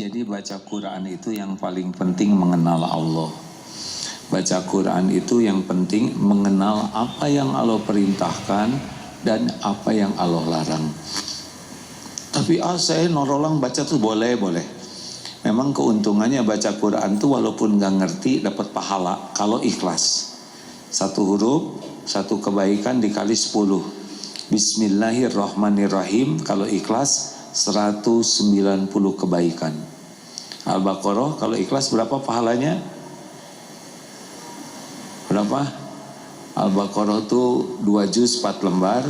Jadi baca Quran itu yang paling penting mengenal Allah. Baca Quran itu yang penting mengenal apa yang Allah perintahkan dan apa yang Allah larang. Tapi saya nolong baca tuh boleh. Memang keuntungannya baca Quran tuh walaupun gak ngerti dapat pahala kalau ikhlas. Satu huruf, satu kebaikan dikali 10. Bismillahirrahmanirrahim kalau ikhlas 190 kebaikan. Al-Baqarah kalau ikhlas berapa pahalanya? Berapa? Al-Baqarah itu 2 juz 4 lembar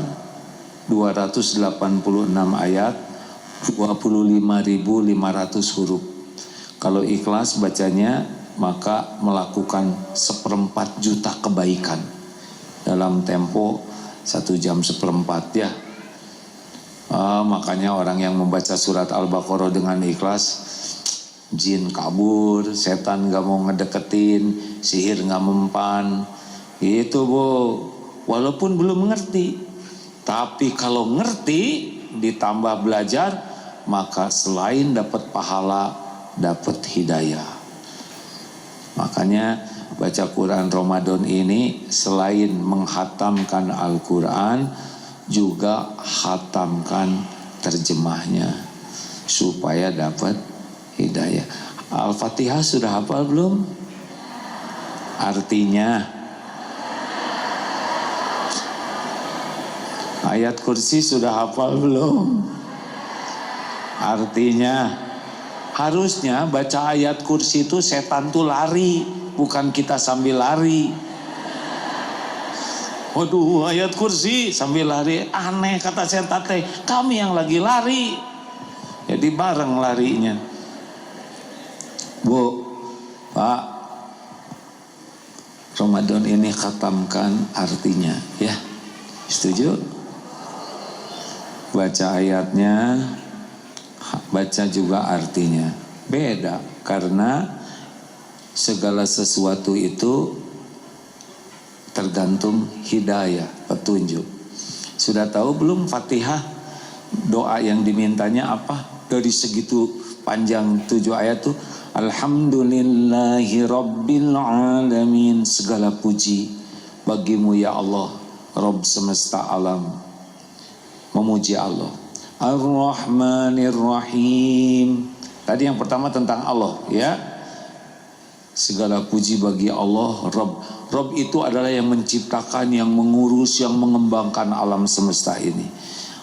286 ayat 25.500 huruf. Kalau ikhlas bacanya maka melakukan 1/4 juta kebaikan dalam tempo 1 jam 1/4 ya. Makanya orang yang membaca surat Al-Baqarah dengan ikhlas, jin kabur, setan gak mau ngedeketin, sihir gak mempan. Itu walaupun belum ngerti. Tapi kalau ngerti ditambah belajar, maka selain dapat pahala, dapat hidayah. Makanya baca Quran Ramadan ini selain menghatamkan Al-Quran, juga hatamkan terjemahnya supaya dapat hidayah. Al-Fatihah sudah hafal belum? Artinya. Ayat kursi sudah hafal belum? Artinya. Harusnya baca ayat kursi itu setan tuh lari, bukan kita sambil lari. Waduh, ayat kursi sambil lari, aneh kata setan teh, kami yang lagi lari. Jadi bareng larinya. Bu, Pak, Ramadan ini khatamkan artinya, ya. Setuju? Baca ayatnya, baca juga artinya. Beda, karena segala sesuatu itu tergantung hidayah, petunjuk. Sudah tahu belum Fatihah? Doa yang dimintanya apa? Dari segitu panjang 7 ayat tuh, Alhamdulillahi Rabbil Alamin. Segala puji bagimu ya Allah, Rabb semesta alam. Memuji Allah. Ar-Rahmanir-Rahim. Tadi yang pertama tentang Allah, ya. Segala puji bagi Allah, Rabb. Rabb itu adalah yang menciptakan, yang mengurus, yang mengembangkan alam semesta ini.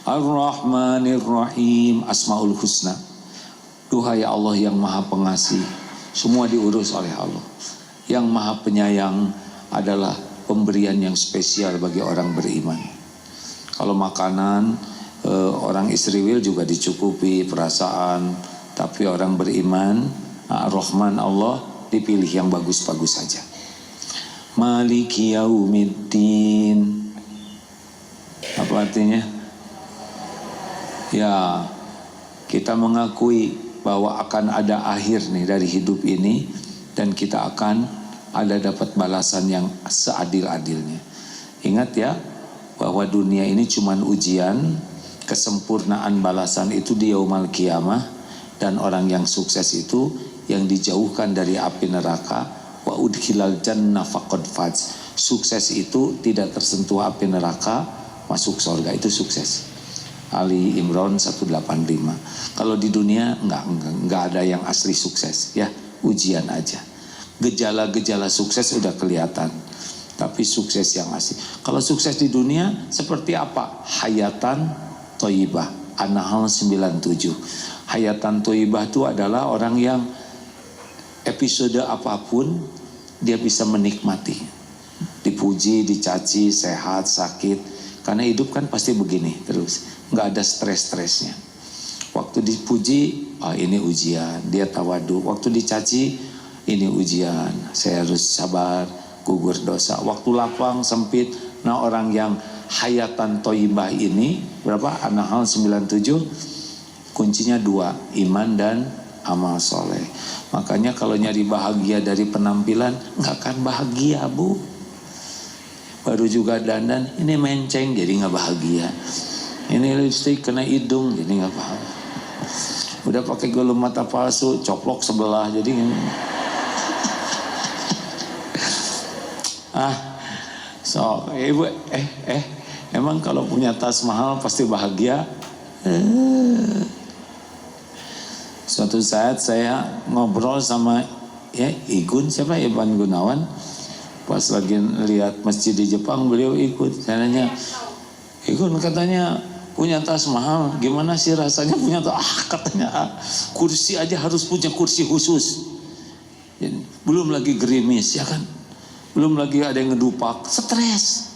Ar-Rahmanir-Rahim, Asmaul Husna. Duhai Allah yang maha pengasih, semua diurus oleh Allah. Yang maha penyayang adalah pemberian yang spesial bagi orang beriman. Kalau makanan, orang Israel juga dicukupi perasaan. Tapi orang beriman, Ar-Rahman Allah dipilih yang bagus-bagus saja. Maliki yaumiddin. Apa artinya? Ya, kita mengakui bahwa akan ada akhir nih dari hidup ini, dan kita akan ada dapat balasan yang seadil-adilnya. Ingat ya, bahwa dunia ini cuman ujian, kesempurnaan balasan itu di yaumul qiyamah, dan orang yang sukses itu yang dijauhkan dari api neraka, wa udkhilal jannah faqad faz. Sukses itu tidak tersentuh api neraka, masuk surga, itu sukses. Ali Imran 185. Kalau di dunia enggak ada yang asli sukses, ya, ujian aja. Gejala-gejala sukses udah kelihatan, tapi sukses yang asli. Kalau sukses di dunia seperti apa? Hayatan thayyibah. An-Nahl 97. Hayatan thayyibah itu adalah orang yang episode apapun dia bisa menikmati. Dipuji, dicaci, sehat, sakit. Karena hidup kan pasti begini terus. Nggak ada stres-stresnya. Waktu dipuji, ini ujian, dia tawadu. Waktu dicaci, ini ujian, saya harus sabar, gugur dosa. Waktu lapang, sempit. Nah, orang yang hayatan thayyibah ini, berapa? An-Nahl 97, kuncinya 2, iman dan amal soleh. Makanya kalau nyari bahagia dari penampilan, nggak akan bahagia, Bu. Baru juga dandan, ini menceng, jadi nggak bahagia. Ini lipstick kena hidung, jadi nggak bahagia. Udah pakai gulu mata palsu, coplok sebelah, jadi so ibu emang kalau punya tas mahal pasti bahagia. Suatu saat saya ngobrol sama Igun, siapa, Ivan Gunawan, pas lagi lihat masjid di Jepang, beliau ikut. Saya nanya, Igun katanya punya tas mahal, gimana sih rasanya punya tas? Katanya kursi aja harus punya kursi khusus. Belum lagi gerimis, ya kan? Belum lagi ada yang ngedupak, stres.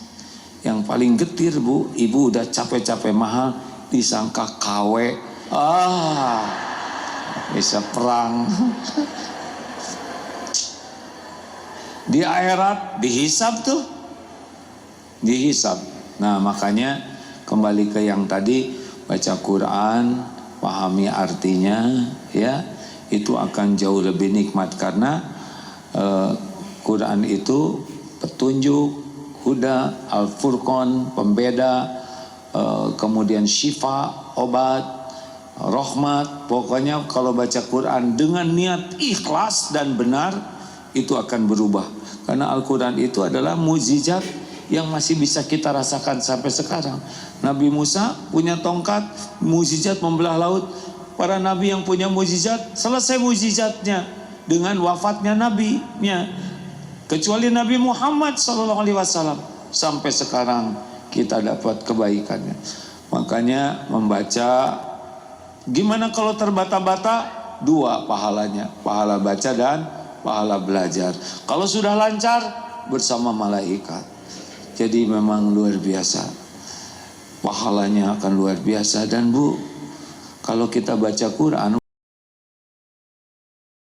Yang paling getir, Bu, ibu udah capek-capek mahal, disangka KW, bisa perang. Di akhirat dihisab tuh, dihisab. Nah makanya kembali ke yang tadi, baca Quran, pahami artinya, ya, itu akan jauh lebih nikmat karena Quran itu petunjuk, huda, al-furqan, pembeda, kemudian syifa, obat, rahmat. Pokoknya kalau baca Quran dengan niat ikhlas dan benar, itu akan berubah. Karena Al-Quran itu adalah mukjizat yang masih bisa kita rasakan sampai sekarang. Nabi Musa punya tongkat, mukjizat membelah laut. Para nabi yang punya mukjizat, selesai mukjizatnya dengan wafatnya nabinya. Kecuali Nabi Muhammad SAW, sampai sekarang kita dapat kebaikannya. Makanya membaca, gimana kalau terbata-bata? 2 pahalanya, pahala baca dan pahala belajar. Kalau sudah lancar, bersama malaikat. Jadi memang luar biasa, pahalanya akan luar biasa. Dan Bu, kalau kita baca Quran